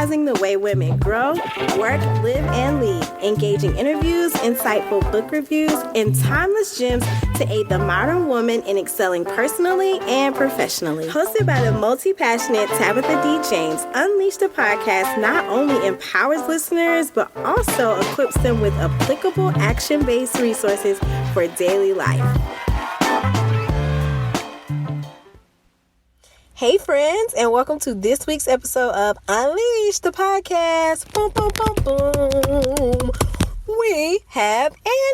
revolutionizing the way women grow, work, live, and lead. Engaging interviews, insightful book reviews, and timeless gems to aid the modern woman in excelling personally and professionally. Hosted by the multi-passionate Tabitha D. James, Unleash the podcast not only empowers listeners, but also equips them with applicable action-based resources for daily life. Hey friends, and welcome to this week's episode of Unleash the podcast. Boom, boom, boom, boom. We have an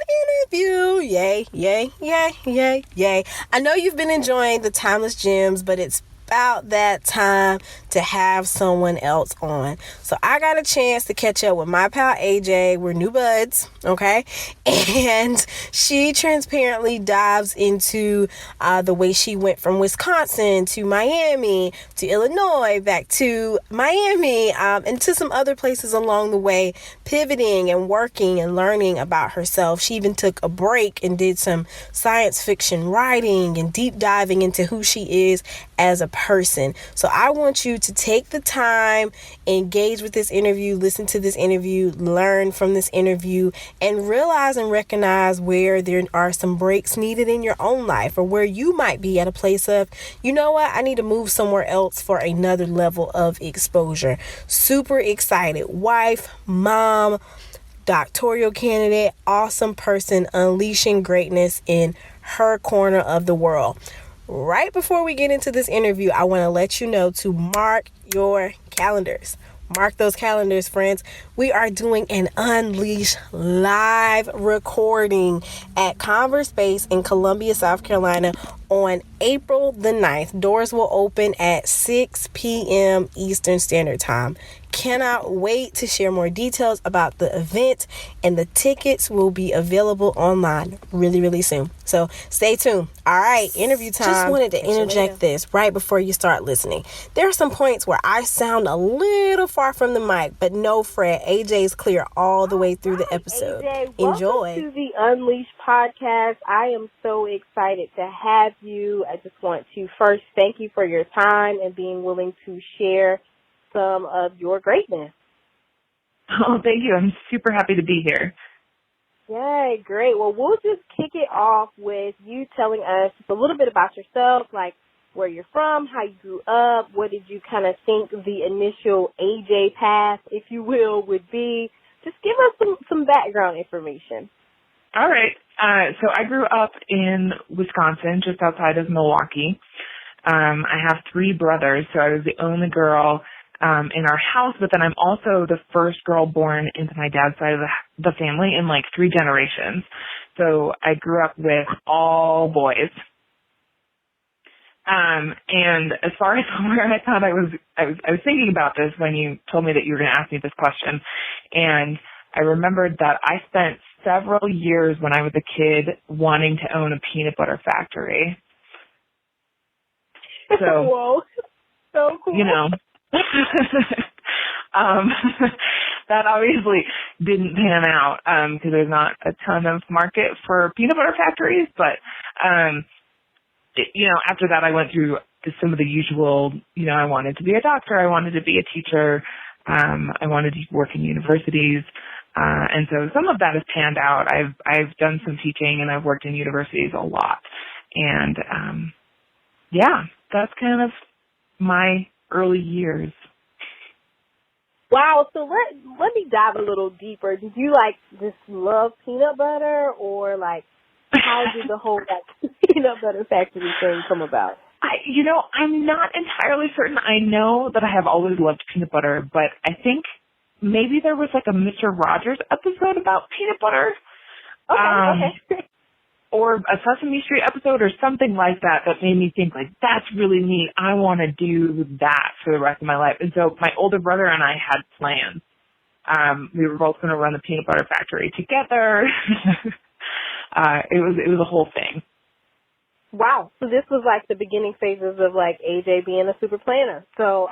interview. Yay, yay, yay, yay, yay. I know you've been enjoying the timeless gems, but it's about that time to have someone else on. So I got a chance to catch up with my pal AJ. We're new buds, okay? And she transparently dives into the way she went from Wisconsin to Miami to Illinois, back to Miami, and to some other places along the way, pivoting and working and learning about herself. She even took a break and did some science fiction writing and deep diving into who she is as a person. So I want you to take the time, engage with this interview, listen to this interview, learn from this interview, and realize and recognize where there are some breaks needed in your own life, or where you might be at a place of, you know what, I need to move somewhere else for another level of exposure. Super excited. Wife, mom, doctoral candidate, awesome person, unleashing greatness in her corner of the world. Right before we get into this interview, I want to let you know to mark your calendars. Mark those calendars, friends. We are doing an Unleash live recording at Converse Space in Columbia, South Carolina on April the 9th. Doors will open at 6 p.m. Eastern Standard Time. Cannot wait to share more details about the event, and the tickets will be available online really, really soon. So stay tuned. All right, interview time. Just wanted to interject this right before you start listening. There are some points where I sound a little far from the mic, but no fret. AJ's clear all the way through the episode. AJ, enjoy. Welcome to the Unleash podcast. I am so excited to have you. I just want to first thank you for your time and being willing to share some of your greatness. Oh, thank you. I'm super happy to be here. Yay, great. Well, we'll just kick it off with you telling us just a little bit about yourself, like where you're from, how you grew up, what did you kind of think the initial AJ path, if you will, would be. Just give us some background information. All right. So I grew up in Wisconsin, just outside of Milwaukee. I have three brothers, so I was the only girl in our house, but then I'm also the first girl born into my dad's side of the family in like 3 generations. So I grew up with all boys. And as far as where I thought I was thinking about this when you told me that you were going to ask me this question, and I remembered that I spent several years when I was a kid wanting to own a peanut butter factory. So, whoa, so cool. You know, that obviously didn't pan out because there's not a ton of market for peanut butter factories. But, after that I went through some of the usual, I wanted to be a doctor. I wanted to be a teacher. I wanted to work in universities. And so some of that has panned out. I've done some teaching and I've worked in universities a lot. And, that's kind of my early years. Wow, so let me dive a little deeper. Did you just love peanut butter, or how did the whole peanut butter factory thing come about? I'm not entirely certain. I know that I have always loved peanut butter, but I think maybe there was a Mr. Rogers episode about peanut butter. Okay. Or a Sesame Street episode or something like that made me think, that's really neat. I want to do that for the rest of my life. And so my older brother and I had plans. We were both going to run the peanut butter factory together. It was a whole thing. Wow. So this was the beginning phases of AJ being a super planner. So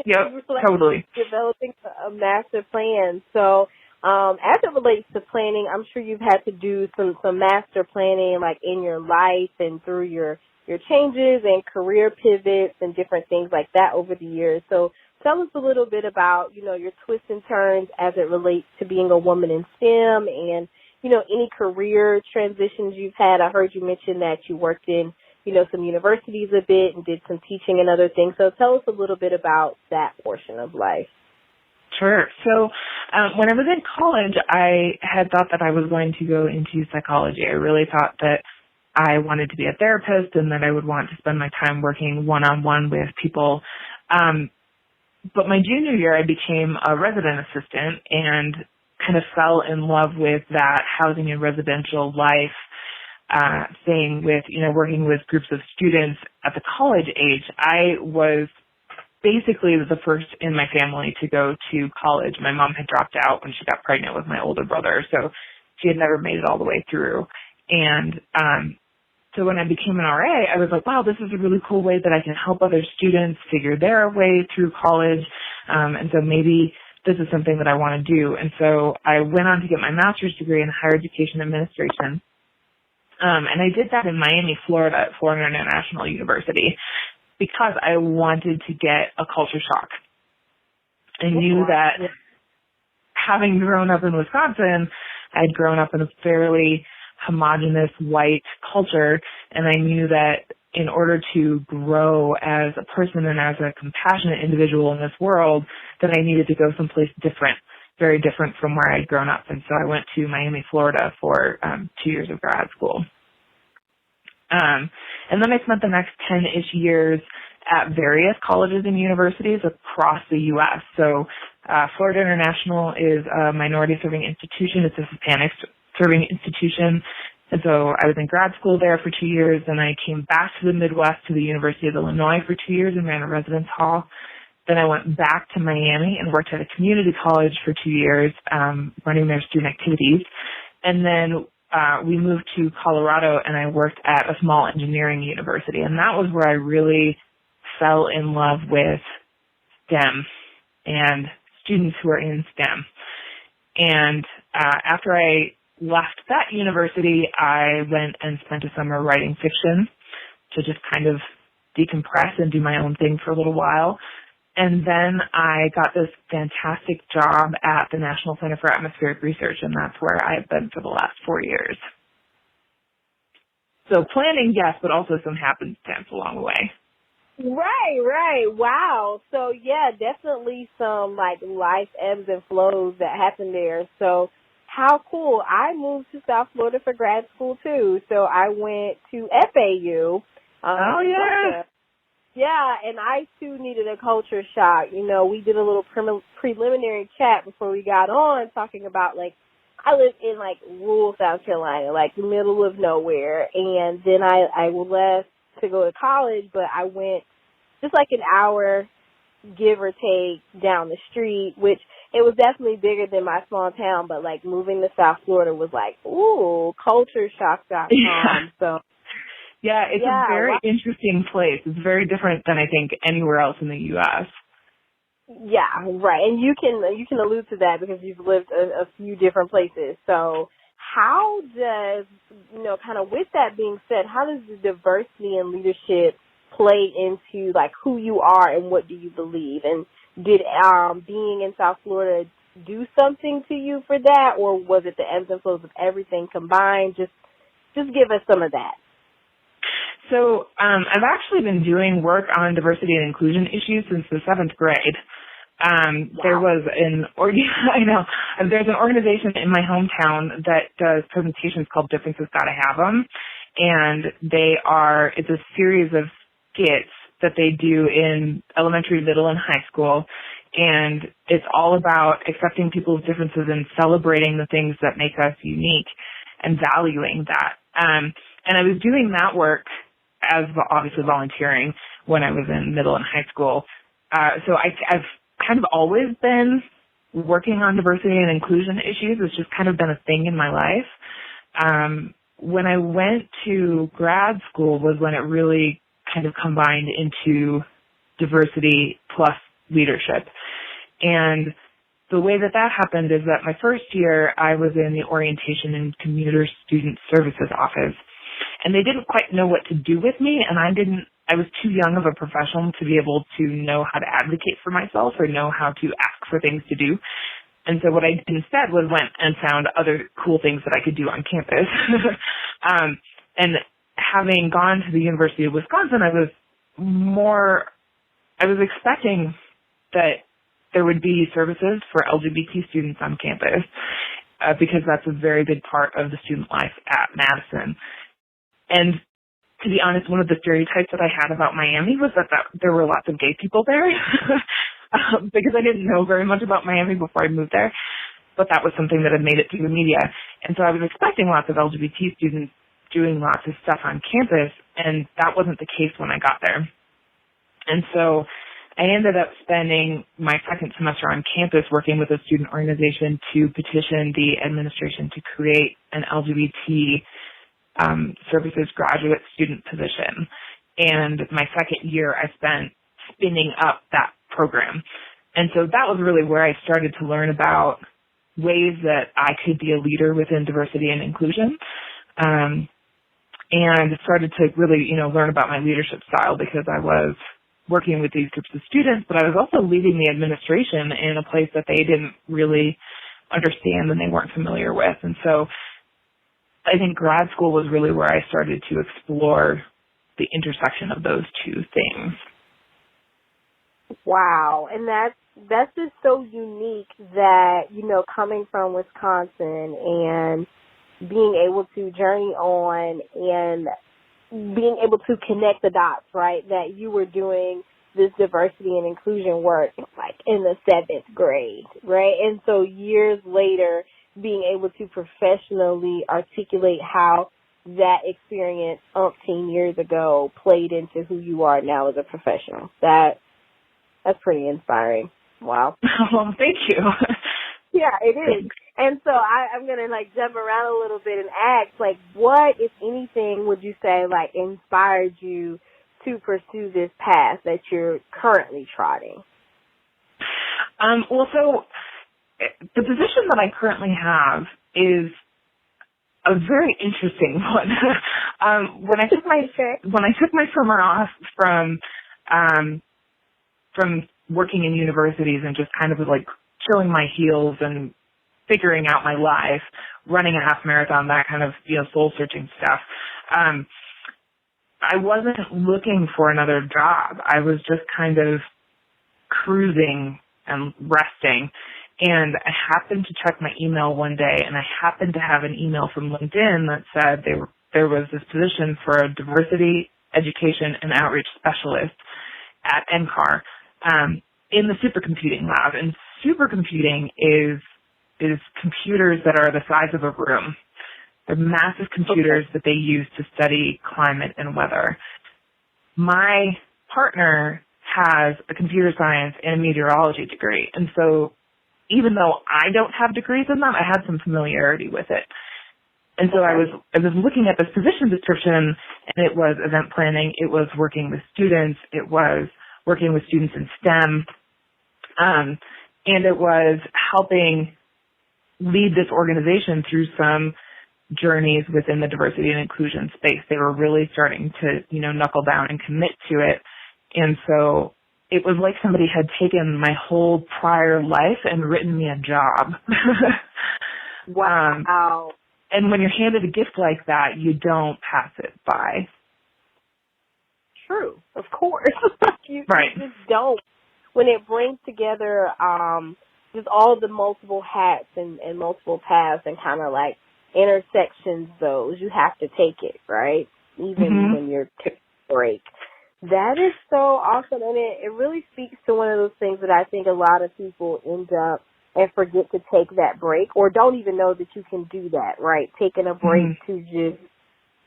Yep, totally. Developing a master plan. So as it relates to planning, I'm sure you've had to do some master planning in your life and through your changes and career pivots and different things like that over the years. So tell us a little bit about, your twists and turns as it relates to being a woman in STEM and, any career transitions you've had. I heard you mention that you worked in, some universities a bit and did some teaching and other things. So tell us a little bit about that portion of life. Sure. So when I was in college, I had thought that I was going to go into psychology. I really thought that I wanted to be a therapist and that I would want to spend my time working one-on-one with people. But my junior year, I became a resident assistant and kind of fell in love with that housing and residential life thing with, working with groups of students at the college age. I was basically the first in my family to go to college. My mom had dropped out when she got pregnant with my older brother, so she had never made it all the way through. And so when I became an RA, I was like, wow, this is a really cool way that I can help other students figure their way through college. And so maybe this is something that I want to do. And so I went on to get my master's degree in higher education administration. And I did that in Miami, Florida, at Florida International University, because I wanted to get a culture shock. I knew that having grown up in Wisconsin, I'd grown up in a fairly homogenous white culture, and I knew that in order to grow as a person and as a compassionate individual in this world, that I needed to go someplace different, very different from where I'd grown up. And so I went to Miami, Florida for 2 years of grad school. And then I spent the next 10-ish years at various colleges and universities across the U.S. So Florida International is a minority-serving institution. It's a Hispanic-serving institution. And so I was in grad school there for 2 years, and I came back to the Midwest to the University of Illinois for 2 years and ran a residence hall. Then I went back to Miami and worked at a community college for 2 years, running their student activities. And then we moved to Colorado, and I worked at a small engineering university. And that was where I really fell in love with STEM and students who are in STEM. And after I left that university, I went and spent a summer writing fiction to just kind of decompress and do my own thing for a little while. And then I got this fantastic job at the National Center for Atmospheric Research, and that's where I've been for the last 4 years. So planning, yes, but also some happenstance along the way. Right. Wow. So, yeah, definitely some, life ebbs and flows that happen there. So, how cool. I moved to South Florida for grad school, too. So, I went to FAU. Oh, yeah. Yeah, and I, too, needed a culture shock. We did a little preliminary chat before we got on talking about, I live in, rural South Carolina, the middle of nowhere. And then I left to go to college, but I went just an hour, give or take, down the street, which it was definitely bigger than my small town, but moving to South Florida was ooh, cultureshock.com. Yeah. So yeah, it's a very interesting place. It's very different than I think anywhere else in the U.S. Yeah, right. And you can allude to that because you've lived a few different places. So how does, kind of with that being said, how does the diversity and leadership play into who you are and what do you believe? And did being in South Florida do something to you for that, or was it the ebbs and flows of everything combined? Just give us some of that. So I've actually been doing work on diversity and inclusion issues since the 7th grade. Wow. There was there's an organization in my hometown that does presentations called Differences Gotta Have 'Em, and it's a series of skits that they do in elementary, middle, and high school, and it's all about accepting people's differences and celebrating the things that make us unique and valuing that. And I was doing that work as obviously volunteering when I was in middle and high school. So I've kind of always been working on diversity and inclusion issues. It's just kind of been a thing in my life. When I went to grad school was when it really kind of combined into diversity plus leadership. And the way that happened is that my first year I was in the orientation and commuter student services office. And they didn't quite know what to do with me, and I didn't I was too young of a professional to be able to know how to advocate for myself or know how to ask for things to do. And so what I did instead was went and found other cool things that I could do on campus. And having gone to the University of Wisconsin, I was expecting that there would be services for LGBT students on campus because that's a very big part of the student life at Madison. And to be honest, one of the stereotypes that I had about Miami was that there were lots of gay people there because I didn't know very much about Miami before I moved there, but that was something that had made it through the media. And so I was expecting lots of LGBT students doing lots of stuff on campus, and that wasn't the case when I got there. And so I ended up spending my second semester on campus working with a student organization to petition the administration to create an LGBT services graduate student position. And my second year I spent spinning up that program. And so that was really where I started to learn about ways that I could be a leader within diversity and inclusion. And started to really, learn about my leadership style because I was working with these groups of students, but I was also leading the administration in a place that they didn't really understand and they weren't familiar with. And so I think grad school was really where I started to explore the intersection of those two things. Wow. And that's just so unique that, coming from Wisconsin and being able to journey on and being able to connect the dots, right, that you were doing this diversity and inclusion work like in the 7th grade, right? And so years later, being able to professionally articulate how that experience umpteen years ago played into who you are now as a professional. That's pretty inspiring. Wow. Well, thank you. Yeah, it is. And so I'm going to jump around a little bit and ask, what, if anything, would you say inspired you to pursue this path that you're currently trotting? Well, so the position that I currently have is a very interesting one. When I took my summer off from working in universities and just kind of chilling my heels and figuring out my life, running a half marathon, that kind of soul searching stuff. I wasn't looking for another job. I was just kind of cruising and resting. And I happened to check my email one day, and I happened to have an email from LinkedIn that said there was this position for a diversity, education, and outreach specialist at NCAR in the supercomputing lab. And supercomputing is computers that are the size of a room. They're massive computers that they use to study climate and weather. My partner has a computer science and a meteorology degree, and so even though I don't have degrees in that, I had some familiarity with it. And so I was looking at this position description, and it was event planning, it was working with students, it was working with students in STEM, and it was helping lead this organization through some journeys within the diversity and inclusion space. They were really starting to, knuckle down and commit to it. And so it was like somebody had taken my whole prior life and written me a job. Wow. And when you're handed a gift like that, you don't pass it by. True, of course. You just don't. When it brings together just all the multiple hats and multiple paths and kind of intersections those, you have to take it, right? Even when you're taking a break. That is so awesome, and it really speaks to one of those things that I think a lot of people end up and forget to take that break or don't even know that you can do that, right? Taking a break to just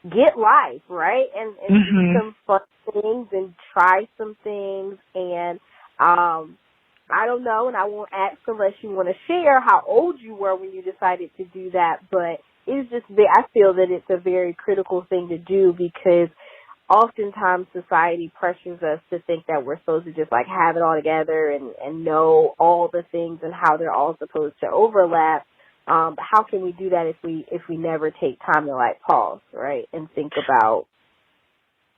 get life, right? And do some fun things and try some things. And I don't know, and I won't ask unless you want to share how old you were when you decided to do that, but it's just, I feel that it's a very critical thing to do because oftentimes society pressures us to think that we're supposed to just have it all together and know all the things and how they're all supposed to overlap. How can we do that if we never take time to pause, right, and think about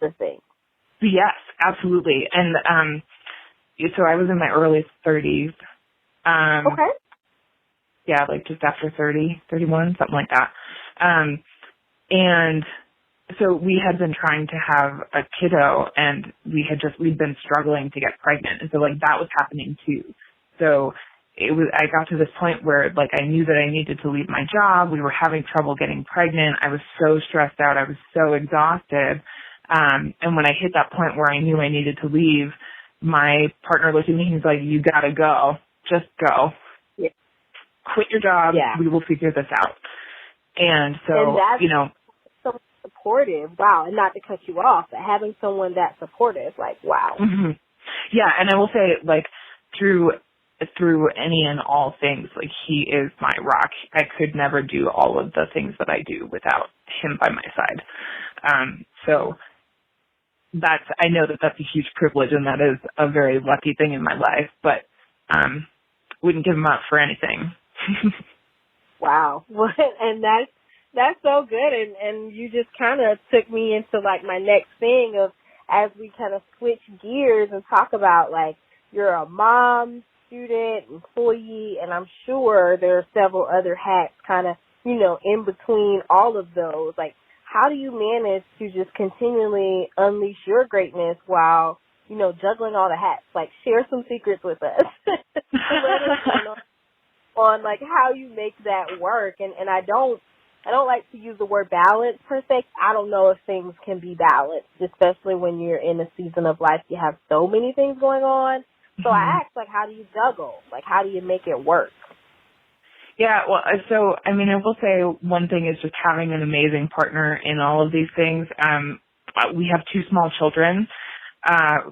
the thing? Yes, absolutely. And so I was in my early 30s. Okay. Yeah, like just after 30, 31, something like that. And so we had been trying to have a kiddo, and we'd been struggling to get pregnant. And so like that was happening too. So I got to this point where like I knew that I needed to leave my job. We were having trouble getting pregnant. I was so stressed out. I was so exhausted. And when I hit that point where I knew I needed to leave, my partner looked at me and he's like, "You gotta go. Just go. Yeah. Quit your job. Yeah. We will figure this out." And so, and that's so supportive. Wow. And not to cut you off, but having someone that supportive, like, wow. Mm-hmm. Yeah. And I will say, like, through any and all things, like, he is my rock. I could never do all of the things that I do without him by my side. So I know that that's a huge privilege, and that is a very lucky thing in my life, but wouldn't give him up for anything. Wow. And that's so good. And you just kind of took me into like my next thing of, as we kind of switch gears and talk about like, you're a mom, student, employee, and I'm sure there are several other hats kind of, in between all of those. Like, how do you manage to just continually unleash your greatness while, juggling all the hats? Like, share some secrets with us. Let us know on like how you make that work. And I don't like to use the word balance per se. I don't know if things can be balanced, especially when you're in a season of life you have so many things going on. So I asked, like, how do you juggle? Like, how do you make it work? Yeah, well, so, I mean, I will say one thing is just having an amazing partner in all of these things. We have 2 small children.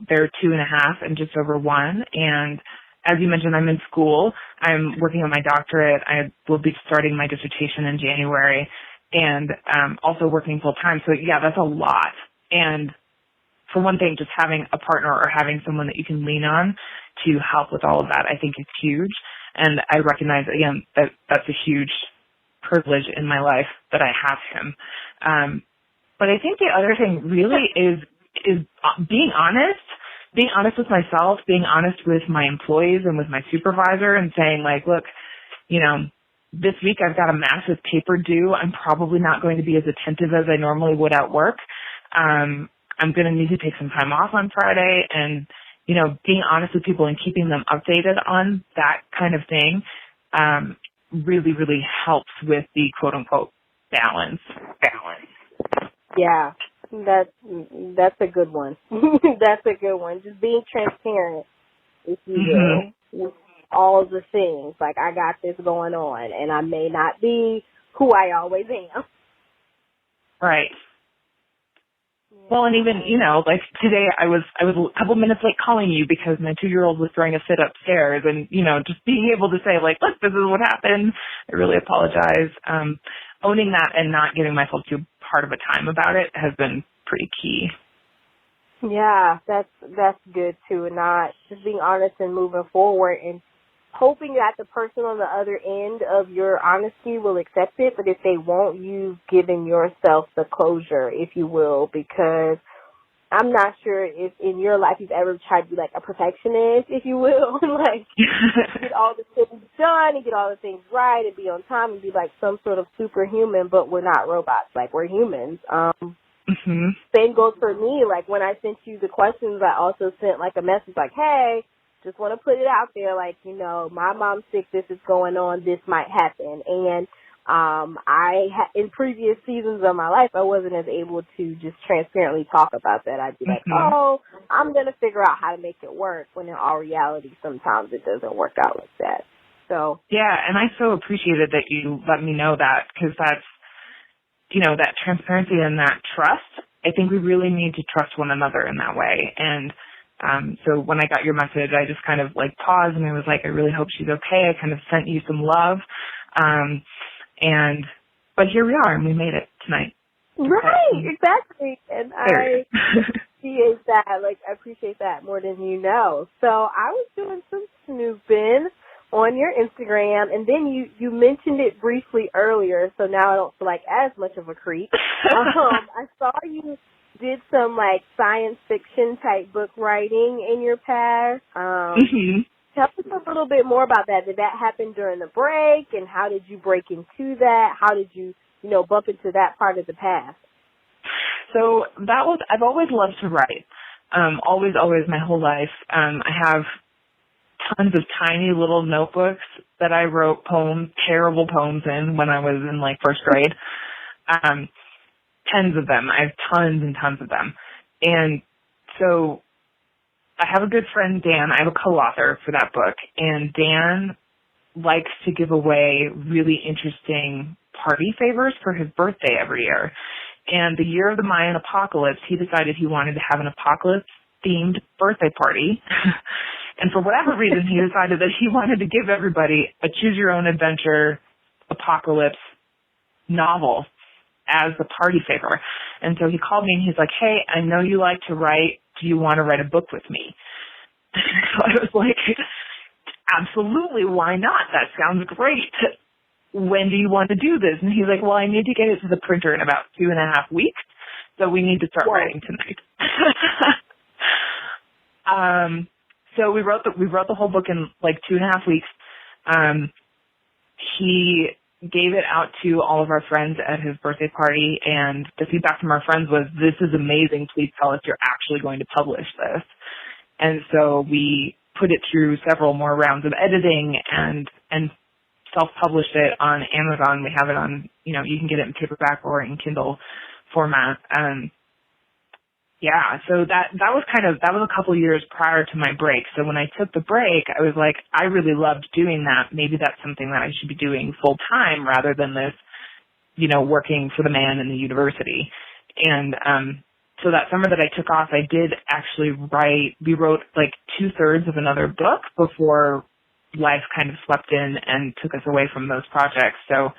They're 2.5 and just over 1. And as you mentioned, I'm in school. I'm working on my doctorate. I will be starting my dissertation in January, and also working full time. So yeah, that's a lot. And for one thing, just having a partner or having someone that you can lean on to help with all of that, I think is huge. And I recognize, again, that that's a huge privilege in my life that I have him. But I think the other thing really is being honest with myself, being honest with my employees and with my supervisor, and saying like, look, this week I've got a massive paper due. I'm probably not going to be as attentive as I normally would at work. I'm going to need to take some time off on Friday, and, being honest with people and keeping them updated on that kind of thing, really, really helps with the quote unquote balance. Yeah, that's a good one. That's a good one. Just being transparent, if you will, with all the things. Like, I got this going on, and I may not be who I always am. Right. Well, and even, like today I was a couple minutes late calling you because my 2-year-old was throwing a fit upstairs, and, just being able to say like, look, this is what happened. I really apologize. Owning that and not giving myself too hard of a time about it has been pretty key. Yeah, that's good too. And not just being honest and moving forward and hoping that the person on the other end of your honesty will accept it, but if they won't, you've given yourself the closure, if you will, because I'm not sure if in your life you've ever tried to be like a perfectionist, if you will, like get all the things done and get all the things right and be on time and be like some sort of superhuman, but we're not robots, like we're humans. Same goes for me. Like when I sent you the questions, I also sent like a message like, hey, just want to put it out there, like, my mom's sick, this is going on, this might happen. And in previous seasons of my life, I wasn't as able to just transparently talk about that. I'd be like, oh, I'm going to figure out how to make it work, when in all reality, sometimes it doesn't work out like that. So yeah, and I so appreciated that you let me know that, because that's, that transparency and that trust. I think we really need to trust one another in that way. And so when I got your message, I just kind of like paused and I was like, I really hope she's okay. I kind of sent you some love. But here we are, and we made it tonight. Right, exactly. And I appreciate that. Like, I appreciate that more than you know. So I was doing some snooping on your Instagram, and then you mentioned it briefly earlier, so now I don't feel like as much of a creep. I saw you did some like science fiction type book writing in your past. Tell us a little bit more about that. Did that happen during the break, and how did you break into that? How did you, bump into that part of the past? So I've always loved to write. Always my whole life. I have tons of tiny little notebooks that I wrote terrible poems in when I was in like first grade. Tens of them. I have tons and tons of them. And so I have a good friend, Dan. I have a co-author for that book, and Dan likes to give away really interesting party favors for his birthday every year. And the year of the Mayan apocalypse, he decided he wanted to have an apocalypse-themed birthday party. And for whatever reason, he decided that he wanted to give everybody a choose-your-own-adventure apocalypse novel as a party favor. And so he called me and he's like, hey, I know you like to write. Do you want to write a book with me? So I was like, absolutely, why not? That sounds great. When do you want to do this? And he's like, well, I need to get it to the printer in about 2.5 weeks, so we need to start writing tonight. So we wrote the whole book in like 2.5 weeks. He gave it out to all of our friends at his birthday party, and the feedback from our friends was, this is amazing. Please tell us you're actually going to publish this. And so we put it through several more rounds of editing and self-published it on Amazon. We have it on, you can get it in paperback or in Kindle format. So that was a couple years prior to my break. So when I took the break, I was like, I really loved doing that. Maybe that's something that I should be doing full time rather than this, working for the man in the university. And, so that summer that I took off, I did actually we wrote like 2/3 of another book before life kind of swept in and took us away from those projects. So,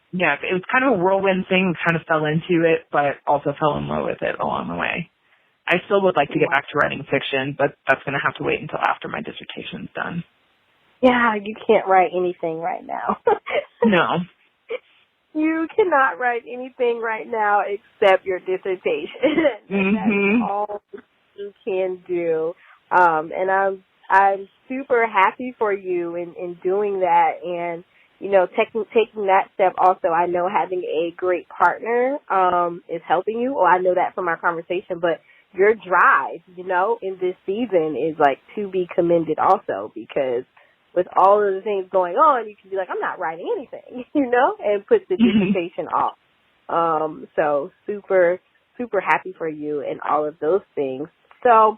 it was kind of a whirlwind thing, kind of fell into it, but also fell in love with it along the way. I still would like to get back to writing fiction, but that's going to have to wait until after my dissertation's done. Yeah, you can't write anything right now. No. You cannot write anything right now except your dissertation. That's all you can do. And I'm super happy for you in doing that, and taking that step. Also, I know having a great partner is helping you. Well, I know that from our conversation, but your drive, in this season is like to be commended also, because with all of the things going on, you can be like, I'm not writing anything, and put the dissertation off. So super, super happy for you and all of those things. So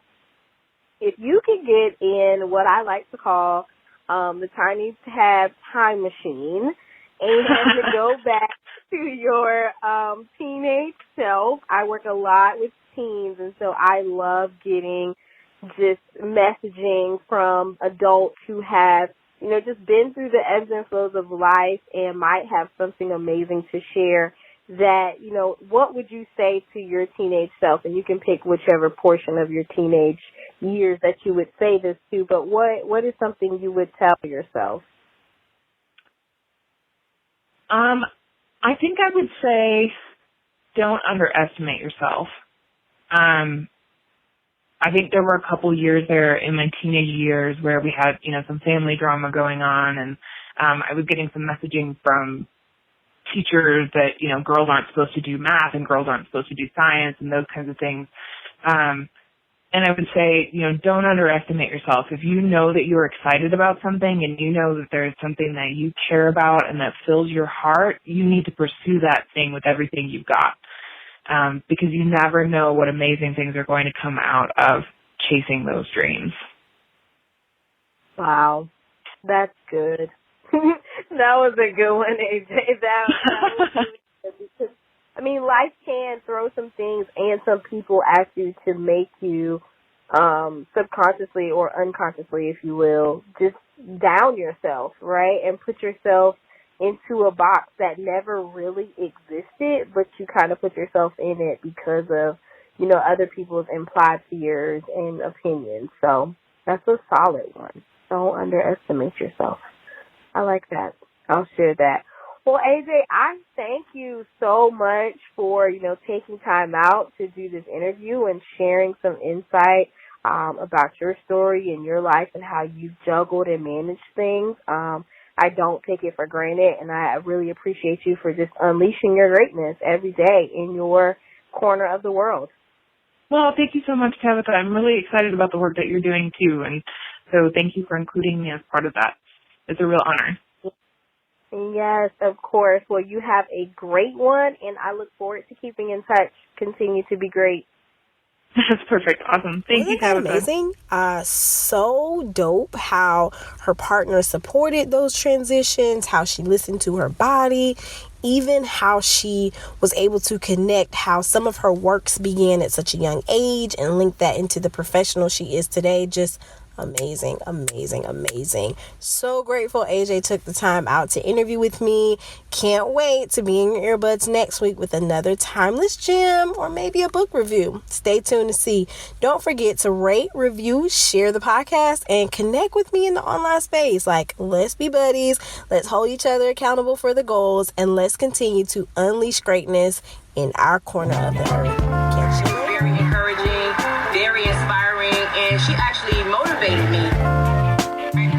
if you could get in what I like to call the Tiny Tab time machine and to go back to your teenage self. I work a lot with teens, and so I love getting just messaging from adults who have, just been through the ebbs and flows of life and might have something amazing to share. That, what would you say to your teenage self? And you can pick whichever portion of your teenage years that you would say this to, but what is something you would tell yourself? I think I would say don't underestimate yourself. I think there were a couple years there in my teenage years where we had, some family drama going on, and I was getting some messaging from teachers that, girls aren't supposed to do math and girls aren't supposed to do science and those kinds of things. And I would say, don't underestimate yourself. If you know that you're excited about something and you know that there's something that you care about and that fills your heart, you need to pursue that thing with everything you've got. Because you never know what amazing things are going to come out of chasing those dreams. Wow. That's good. That was a good one, AJ. That was really good, because life can throw some things and some people at you to make you subconsciously or unconsciously, if you will, just down yourself, right? And put yourself into a box that never really existed, but you kind of put yourself in it because of, other people's implied fears and opinions. So that's a solid one. Don't underestimate yourself. I like that. I'll share that. Well, AJ, I thank you so much for, taking time out to do this interview and sharing some insight about your story and your life and how you've juggled and managed things. I don't take it for granted, and I really appreciate you for just unleashing your greatness every day in your corner of the world. Well, thank you so much, Tabitha. I'm really excited about the work that you're doing, too, and so thank you for including me as part of that. It's a real honor. Yes, of course. Well, you have a great one, and I look forward to keeping in touch. Continue to be great. That's perfect. Awesome. Thank you, Tabitha. Amazing. So dope how her partner supported those transitions, how she listened to her body, even how she was able to connect how some of her works began at such a young age and link that into the professional she is today. Just amazing, amazing, amazing. So grateful AJ took the time out to interview with me. Can't wait to be in your earbuds next week with another timeless gem or maybe a book review. Stay tuned to see. Don't forget to rate, review, share the podcast, and connect with me in the online space. Like, let's be buddies. Let's hold each other accountable for the goals, and let's continue to unleash greatness in our corner of the earth. Catch you later.